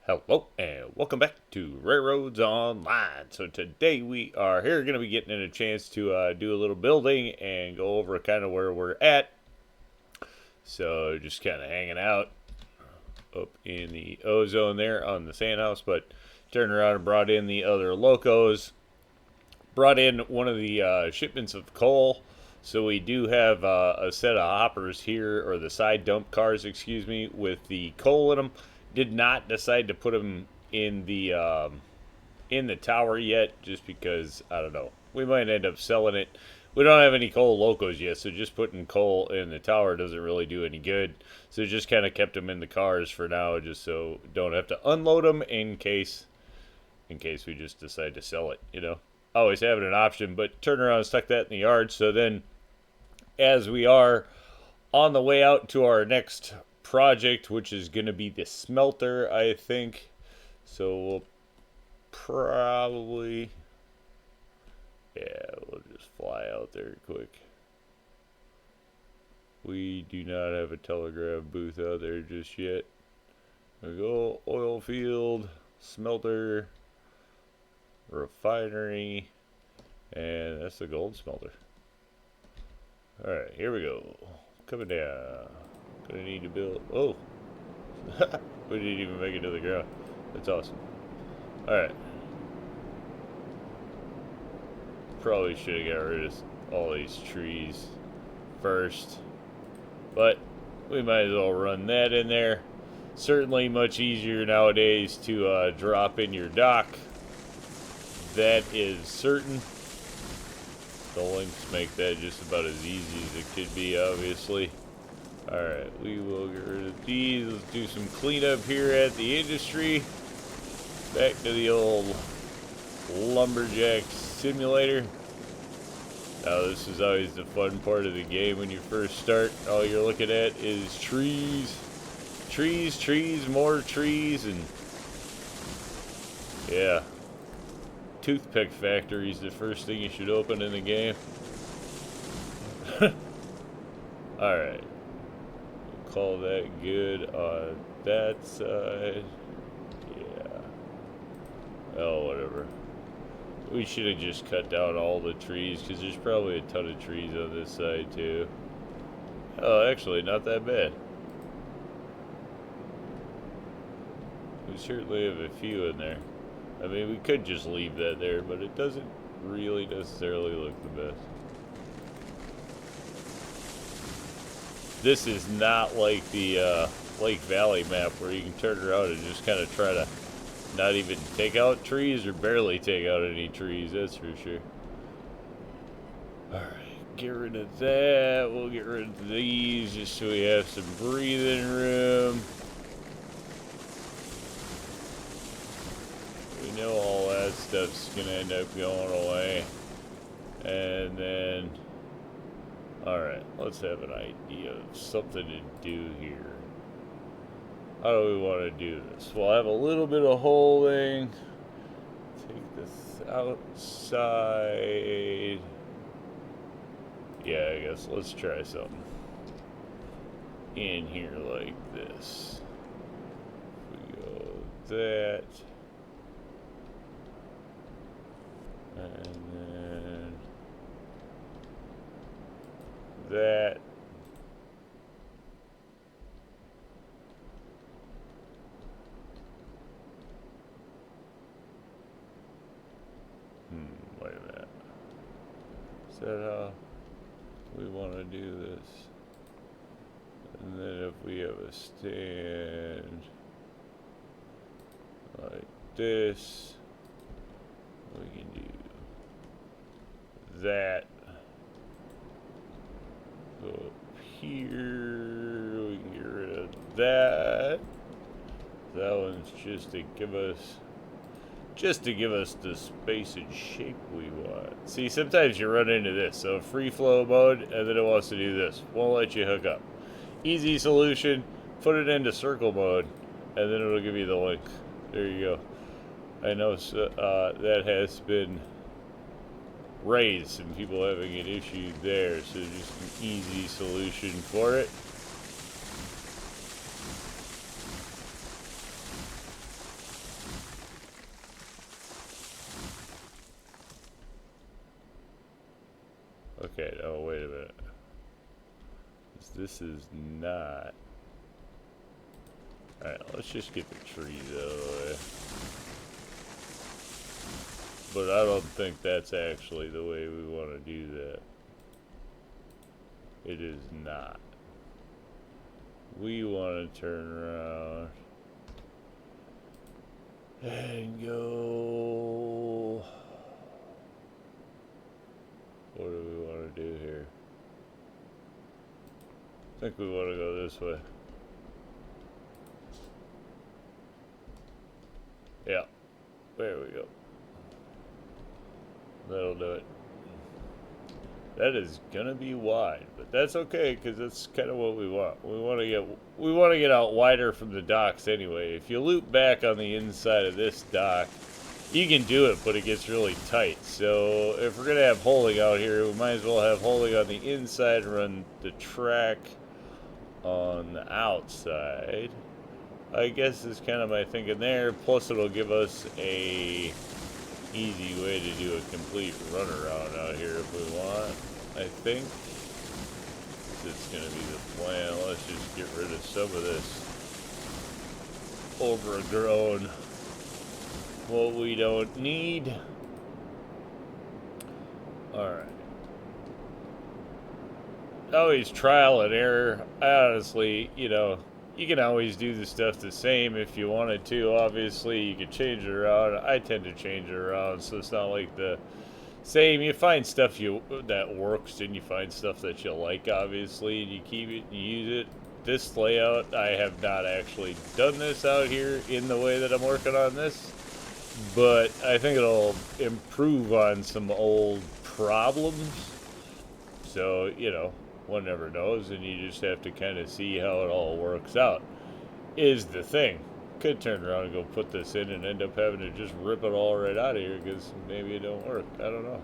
Hello and welcome back to RailRoads Online. So today we are here going to be getting in a chance to do a little building and go over kind of where we're at. So just kind of hanging out up in the ozone there on the sand house, but turned around and brought in the other locos. Brought in one of the shipments of coal. So we do have a set of hoppers here, or the side dump cars, excuse me, with the coal in them. Did not decide to put them in the tower yet, just because I don't know. We might end up selling it. We don't have any coal locos yet, so just putting coal in the tower doesn't really do any good. So just kind of kept them in the cars for now, just so don't have to unload them in case we just decide to sell it. You know, always having an option, but turn around and stuck that in the yard. So then, as we are on the way out to our next project, which is going to be the smelter, I think. So we'll probably, we'll just fly out there quick. We do not have a telegraph booth out there just yet. There we go. Oil field, smelter, refinery, and that's the gold smelter. Alright, here we go. Coming down. Gonna need to build. Oh, we didn't even make it to the ground. That's awesome. All right. Probably should have got rid of all these trees first, but we might as well run that in there. Certainly much easier nowadays to drop in your dock. That is certain. The links make that just about as easy as it could be, obviously. Alright, we will get rid of these. Let's do some cleanup here at the industry. Back to the old lumberjack simulator. Now this is always the fun part of the game when you first start. All you're looking at is trees. Trees, trees, more trees, and yeah. Toothpick factory is the first thing you should open in the game. Alright. Call that good on that side. Yeah. Oh, whatever. We should have just cut down all the trees, because there's probably a ton of trees on this side too. Oh, actually, not that bad. We certainly have a few in there. I mean, we could just leave that there, but it doesn't really necessarily look the best. This is not like the Lake Valley map where you can turn around and just kind of try to not even take out trees or barely take out any trees, that's for sure. Alright, get rid of that. We'll get rid of these just so we have some breathing room. We know all that stuff's gonna end up going away. And then, alright, let's have an idea of something to do here. How do we want to do this? We'll have a little bit of holding. Take this outside. Yeah, I guess let's try something in here like this. We go that. And then that. Wait a minute. Is that how we want to do this? And then if we have a stand like this, we can do that. Go up here, we can get rid of that. That one's just to give us the space and shape we want. See, sometimes you run into this. So free flow mode, and then it wants to do this. Won't let you hook up. Easy solution, put it into circle mode, and then it'll give you the link. There you go. I know that has been raised, some people having an issue there, so just an easy solution for it. This is not. Alright, let's just get the trees out of the way. But I don't think that's actually the way we want to do that. It is not. We want to turn around and go. What do we want to do here? I think we want to go this way. Yeah, there we go. That'll do it. That is gonna be wide, but that's okay because that's kind of what we want. We want to get out wider from the docks anyway. If you loop back on the inside of this dock, you can do it, but it gets really tight. So if we're gonna have holding out here, we might as well have holding on the inside, run the track on the outside. I guess is kind of my thinking there. Plus, it'll give us a easy way to do a complete runaround out here if we want. I think it's going to be the plan. Let's just get rid of some of this overgrown, what we don't need. Alright. Always trial and error. I honestly, you can always do the stuff the same if you wanted to. Obviously, you could change it around. I tend to change it around, so it's not like the same. You find stuff that works, and you find stuff that you like, obviously, and you keep it and you use it. This layout, I have not actually done this out here in the way that I'm working on this, but I think it'll improve on some old problems. So, one never knows, and you just have to kind of see how it all works out, is the thing. Could turn around and go put this in and end up having to just rip it all right out of here because maybe it don't work. I don't know.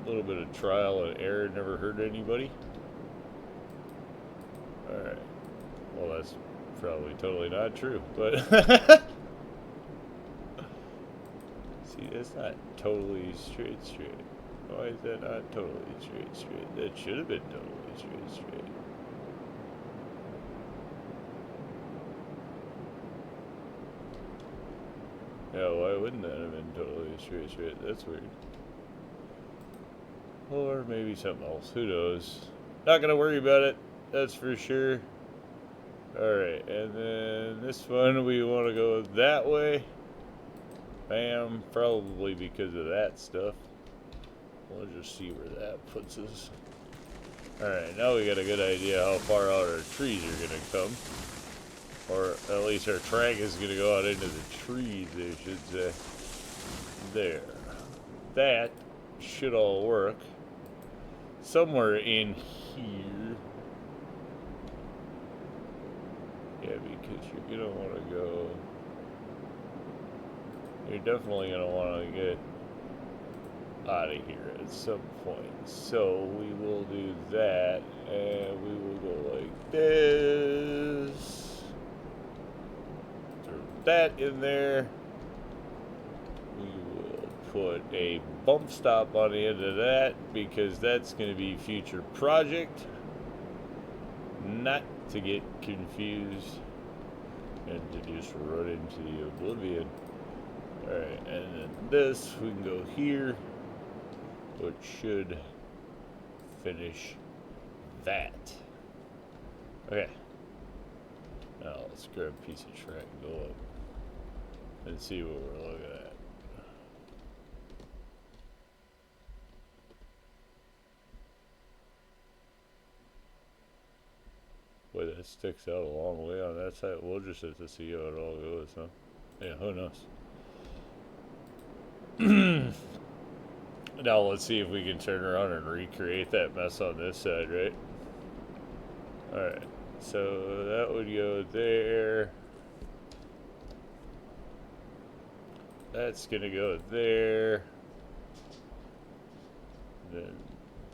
A little bit of trial and error never hurt anybody. Alright. Well, that's probably totally not true, but see, that's not totally straight. Why is that not totally straight? That should have been totally straight. Yeah, why wouldn't that have been totally straight? That's weird. Or maybe something else. Who knows? Not gonna worry about it. That's for sure. Alright, and then this one we want to go that way. Bam, probably because of that stuff. We'll just see where that puts us. Alright, now we got a good idea how far out our trees are going to come. Or at least our track is going to go out into the trees, I should say. There. That should all work. Somewhere in here. Yeah, because you're going to want to go... You're definitely going to want to get out of here at some point. So we will do that, and we will go like this. Throw that in there. We will put a bump stop on the end of that because that's going to be future project. Not to get confused and to just run into the oblivion. Alright, and then this, we can go here, which should finish that. Okay. Now let's grab a piece of track and go up and see what we're looking at. Boy, that sticks out a long way on that side. We'll just have to see how it all goes, huh? Yeah, who knows? Now let's see if we can turn around and recreate that mess on this side, right? Alright, so that would go there. That's gonna go there. Then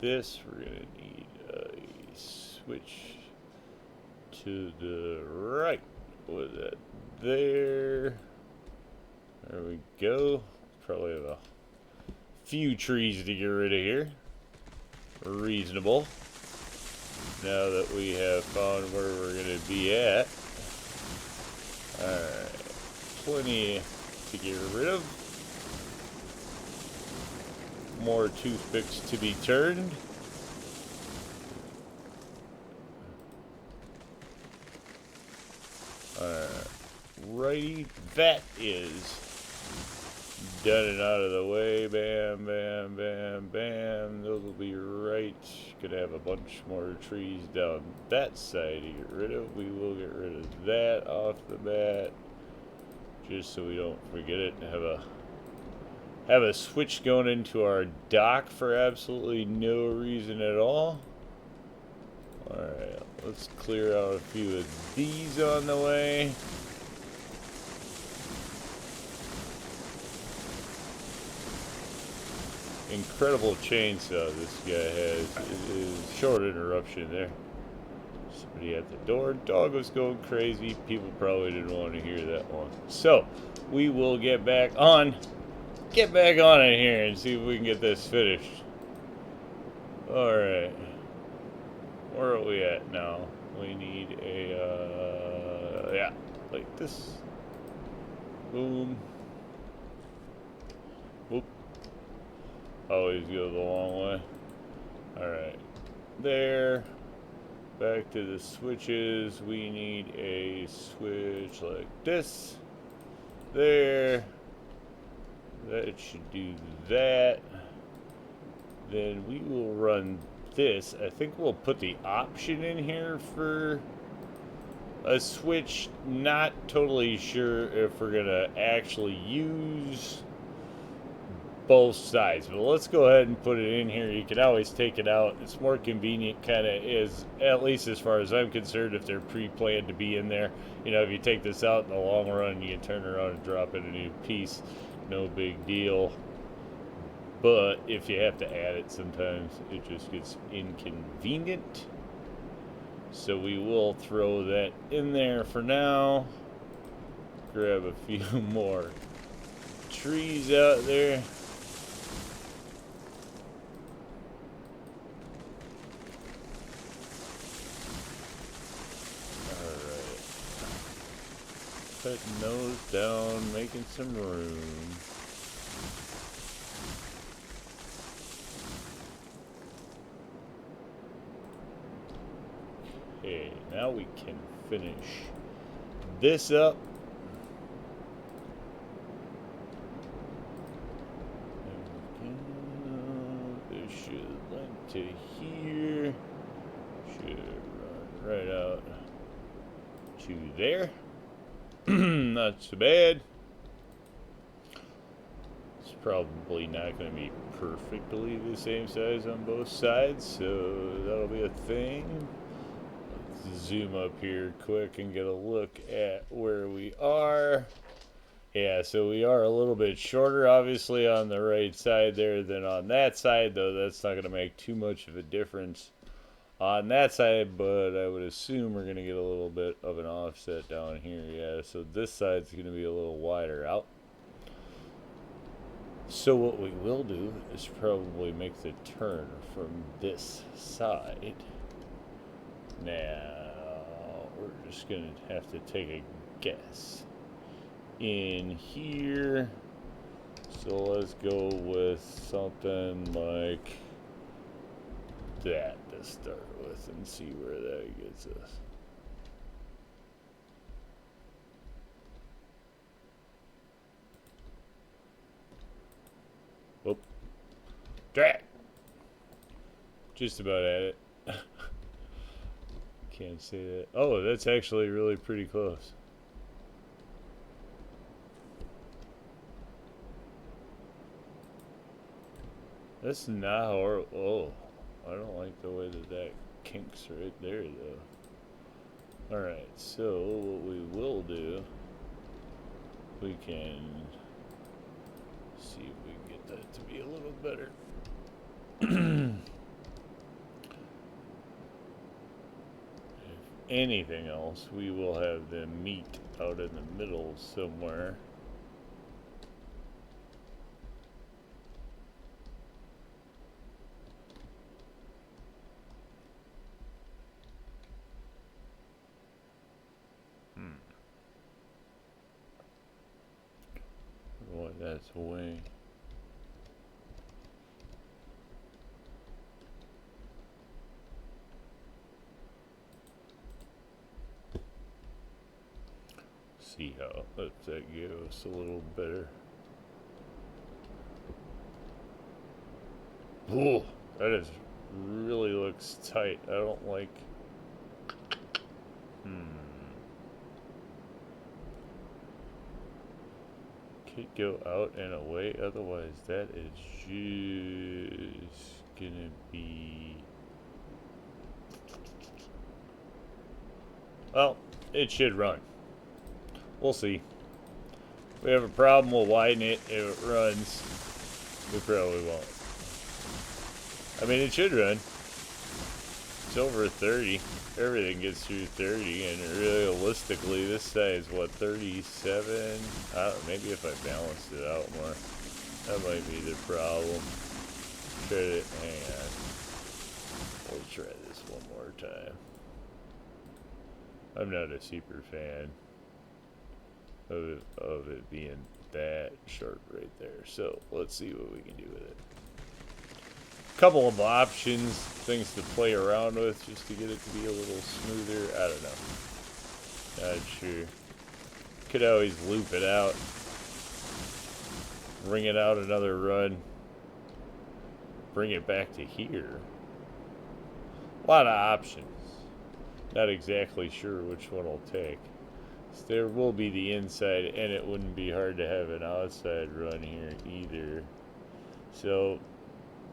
this, we're gonna need a switch to the right with that there. There we go. Probably have a few trees to get rid of here. reasonable. Now that we have found where we're going to be at. Alright. Plenty to get rid of. More toothpicks to be turned. Alrighty. That is done and out of the way. Bam, bam, bam, bam. Those will be right. Could have a bunch more trees down that side to get rid of. We will get rid of that off the bat, just so we don't forget it. Have a switch going into our dock for absolutely no reason at all. Alright, let's clear out a few of these on the way. Incredible chainsaw this guy has. It is short interruption there. Somebody at the door. Dog was going crazy. People probably didn't want to hear that one. So, we will get back on in here and see if we can get this finished. Alright. Where are we at now? We need a, yeah, like this. Boom. Whoop. Always go the long way. Alright. There. Back to the switches. We need a switch like this. There. That should do that. Then we will run this. I think we'll put the option in here for a switch. Not totally sure if we're gonna actually use both sides, but let's go ahead and put it in here. You can always take it out. It's more convenient, kind of is, at least as far as I'm concerned, if they're pre-planned to be in there. You know, if you take this out in the long run, you can turn around and drop in a new piece. No big deal. But if you have to add it, sometimes it just gets inconvenient. So we will throw that in there for now. Grab a few more trees out there. Alright. Cutting those down, making some room. Okay, now we can finish this up. This should link to here. Should run right out to there. Not so bad. It's probably not going to be perfectly the same size on both sides, so that'll be a thing. Zoom up here quick and get a look at where we are. Yeah, so we are a little bit shorter, obviously, on the right side there than on that side, though that's not going to make too much of a difference on that side, but I would assume we're going to get a little bit of an offset down here. Yeah, so this side's going to be a little wider out. So what we will do is probably make the turn from this side. Now, we're just going to have to take a guess in here. So let's go with something like that to start with and see where that gets us. Whoop. Drag. Just about at it. Can't say that. Oh, that's actually really pretty close. That's not horrible. Oh, I don't like the way that that kinks right there, though. Alright, so what we will do, we can see if we can get that to be a little better. Anything else, we will have them meet out in the middle somewhere. That's wing. See how that goes a little better. Ooh, that is really looks tight. I don't like. Could go out and away. Otherwise, that is just gonna be. Well, it should run. We'll see. If we have a problem, we'll widen it. If it runs, we probably won't. I mean, it should run. It's over 30. Everything gets through 30, and realistically, this size, what, 37? Maybe if I balanced it out more. That might be the problem. Hang on. We'll try this one more time. I'm not a super fan of it being that sharp right there. So let's see what we can do with it. Couple of options, things to play around with just to get it to be a little smoother. I don't know. Not sure. Could always loop it out. Ring it out another run. Bring it back to here. A lot of options. Not exactly sure which one I'll take. So there will be the inside, and it wouldn't be hard to have an outside run here either. So,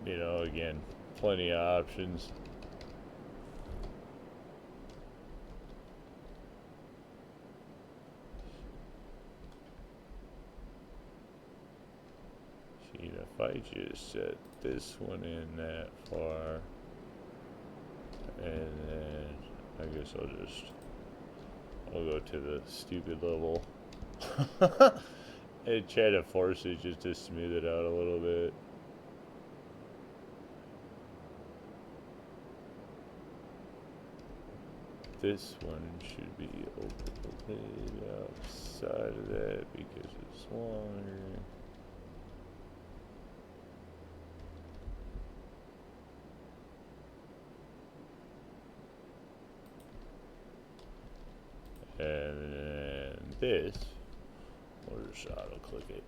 you know, again, plenty of options. See, if I just set this one in that far, and then I guess I'll go to the stupid level and try to force it just to smooth it out a little bit. This one should be a little outside of that because it's longer. And then this, we'll just auto click it.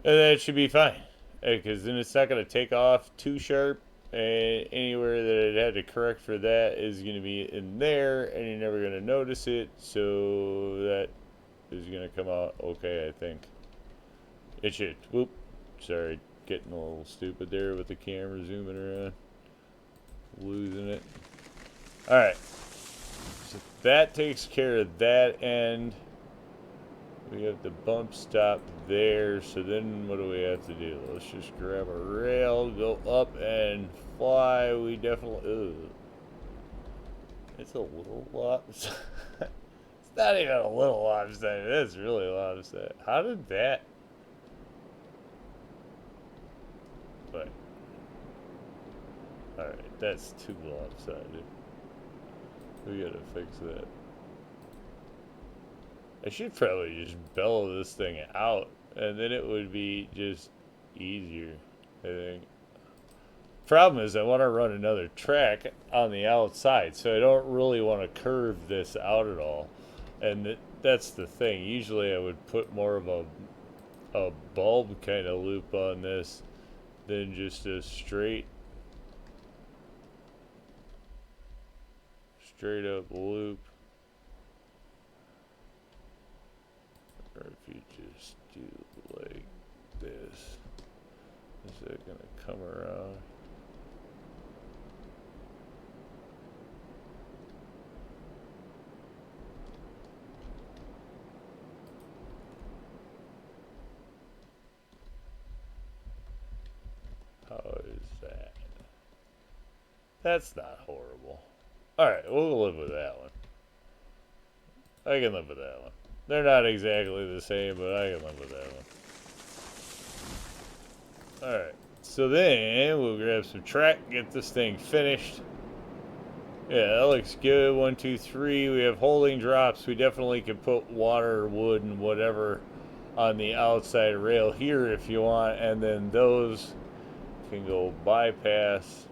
And that should be fine. Because then it's not going to take off too sharp. And anywhere that it had to correct for that is going to be in there. And you're never going to notice it. So that is going to come out okay, I think. It should. Whoop. Sorry, getting a little stupid there with the camera zooming around. Losing it. Alright. So that takes care of that end. We have the bump stop there. So then what do we have to do? Let's just grab a rail, go up and fly. We definitely... Ugh. It's a little lopsided. It's not even a little lopsided. It's really lopsided. How did that... But... Alright, that's too lopsided. We gotta fix that. I should probably just bellow this thing out, and then it would be just easier, I think. Problem is, I want to run another track on the outside, so I don't really want to curve this out at all. And that's the thing. Usually I would put more of a bulb kind of loop on this than just a straight up loop. Or if you just do like this, is that gonna come around? How is that? That's not horrible. Alright, we'll live with that one. I can live with that one. They're not exactly the same, but I can live with that one. Alright, so then we'll grab some track, get this thing finished. Yeah, that looks good. 1, 2, 3. We have holding drops. We definitely could put water, wood, and whatever on the outside rail here if you want, and then those can go bypass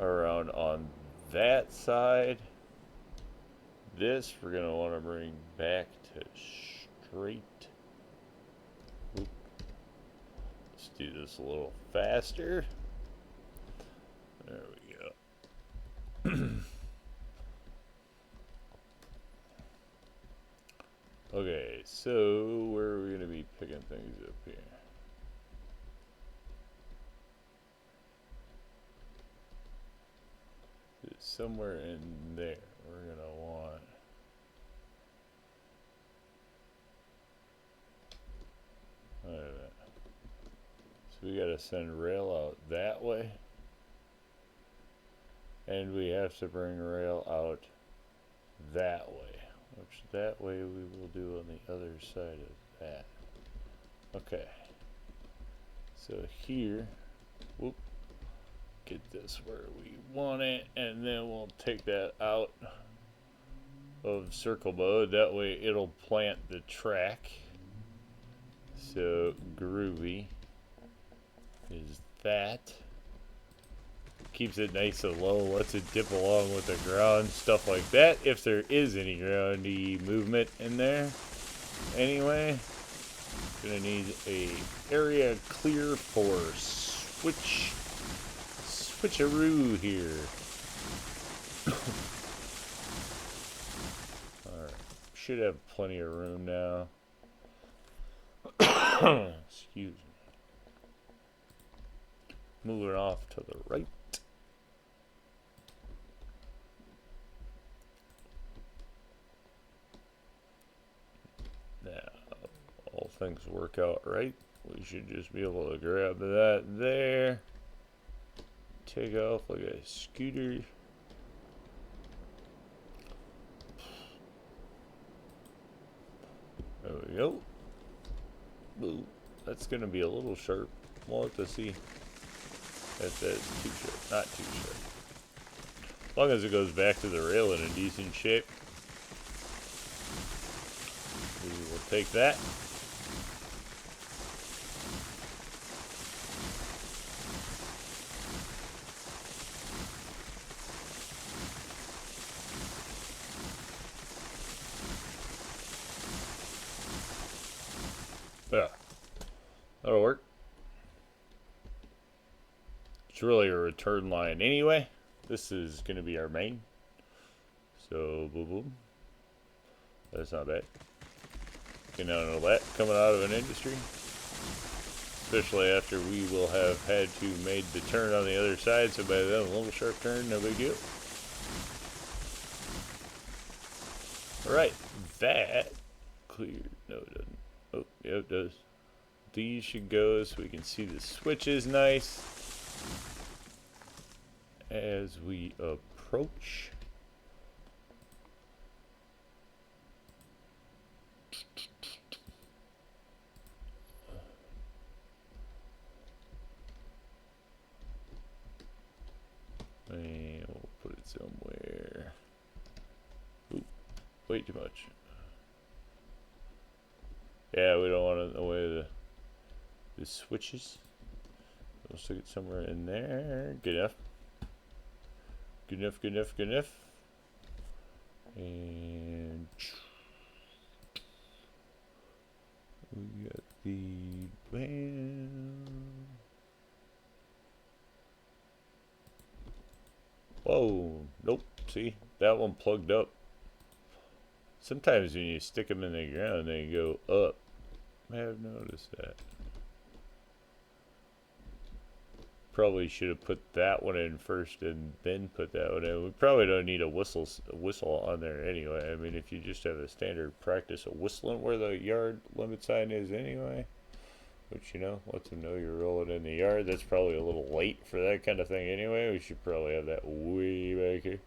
around on that side. This we're gonna want to bring back to straight. Oop. Let's do this a little faster. There we go. Okay, so where are we gonna be picking things up here? It's somewhere in there. We're gonna want. Look at that. So we gotta send rail out that way. And we have to bring rail out that way. Which that way we will do on the other side of that. Okay. So here, whoop, get this where we want it, and then we'll take that out of circle mode. That way it'll plant the track. So groovy is that. Keeps it nice and low, lets it dip along with the ground, stuff like that, if there is any groundy movement in there. Anyway, gonna need a area clear for switcheroo here. Alright, should have plenty of room now. Excuse me. Moving off to the right. Now, all things work out right. We should just be able to grab that there. Take off like a scooter. There we go. Ooh, that's going to be a little sharp. We'll have to see. That's too sharp. Not too sharp. As long as it goes back to the rail in a decent shape. We will take that. Yeah, that'll work. It's really a return line anyway. This is going to be our main. So, boom, boom. That's not bad. You know that coming out of an industry. Especially after we will have had to made the turn on the other side. So by then, a little sharp turn, no big deal. Alright, that cleared. No, it doesn't. Oh, yeah, it does. These should go so we can see the switches nice as we approach. And we'll put it somewhere. Oop, way too much. Yeah, we don't want it in the way of the switches. We'll stick it somewhere in there. Good enough. Good enough, good enough, good enough. And we got the band. Whoa, nope, see, that one plugged up. Sometimes when you stick them in the ground, they go up. I have noticed that. Probably should have put that one in first and then put that one in. We probably don't need a whistle on there anyway. I mean, if you just have a standard practice of whistling where the yard limit sign is anyway, which, you know, lets them know you're rolling in the yard. That's probably a little late for that kind of thing anyway. We should probably have that way back here.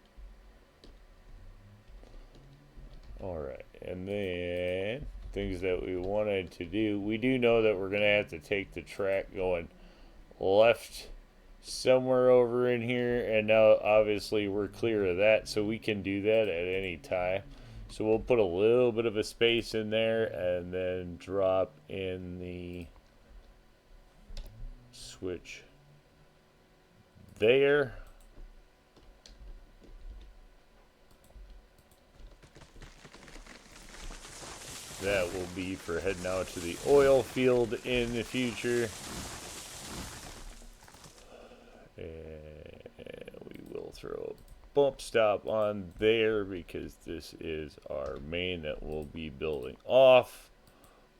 Alright, and then things that we wanted to do. We do know that we're going to have to take the track going left somewhere over in here, and now obviously we're clear of that, so we can do that at any time. So we'll put a little bit of a space in there and then drop in the switch there. That will be for heading out to the oil field in the future. And we will throw a bump stop on there because this is our main that we'll be building off.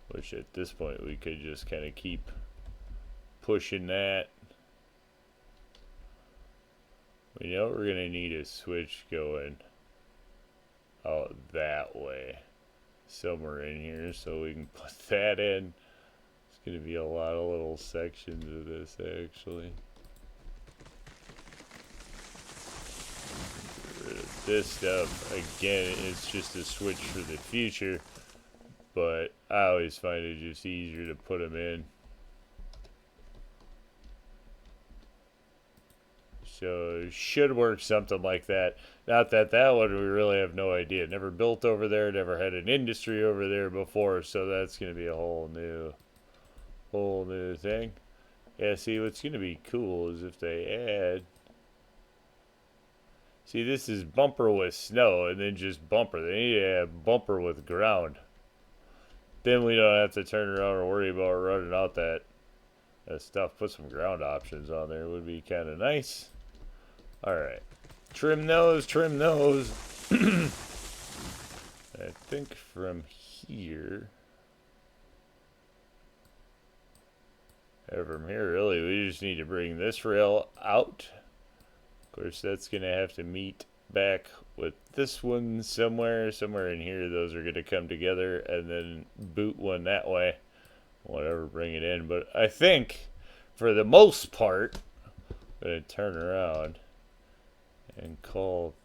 Which at this point we could just kind of keep pushing that. We know we're going to need a switch going out that way. Somewhere in here, so we can put that in. It's going to be a lot of little sections of this, actually. Get rid of this stuff. Again, it's just a switch for the future, but I always find it just easier to put them in. So should work something like that. Not that that one we really have no idea. Never built over there, never had an industry over there before, so that's going to be a whole new thing. Yeah, see, what's going to be cool is if they add. See, this is bumper with snow and then just bumper. They need to add bumper with ground. Then we don't have to turn around and worry about running out that stuff. Put some ground options on there would be kind of nice. Alright, trim those. I think from here, really, we just need to bring this rail out. Of course, that's going to have to meet back with this one somewhere in here. Those are going to come together and then boot one that way. Whatever, bring it in. But I think, for the most part, I'm going to turn around and call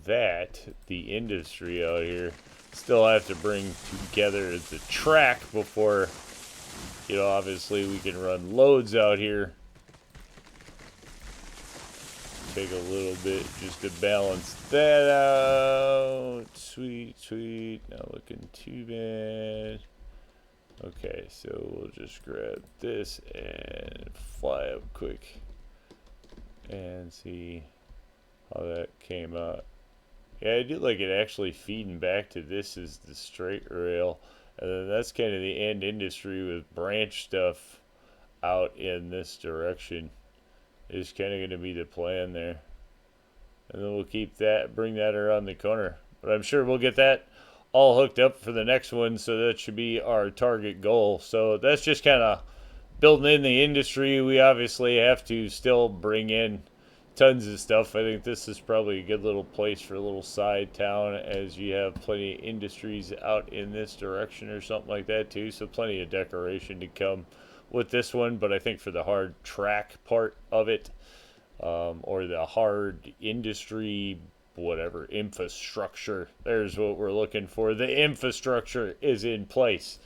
that the industry out here. Still have to bring together the track before, you know, obviously we can run loads out here. Take a little bit just to balance that out. Sweet. Not looking too bad. Okay, so we'll just grab this and fly up quick and see how that came out. Yeah, I do like it actually feeding back to this is the straight rail, and then that's kind of the end industry with branch stuff out in this direction is kind of going to be the plan there. And then we'll keep that, bring that around the corner. But I'm sure we'll get that all hooked up for the next one, so that should be our target goal. So that's just kind of building in the industry. We obviously have to still bring in tons of stuff. I think this is probably a good little place for a little side town, as you have plenty of industries out in this direction or something like that too. So plenty of decoration to come with this one. But I think for the hard track part of it, or the hard industry, whatever, infrastructure, there's what we're looking for. The infrastructure is in place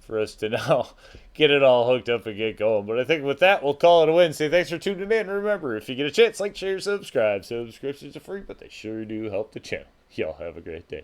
for us to now get it all hooked up and get going. But I think with that, we'll call it a win. Say thanks for tuning in. Remember, if you get a chance, like, share, subscribe. Subscriptions are free, but they sure do help the channel. Y'all have a great day.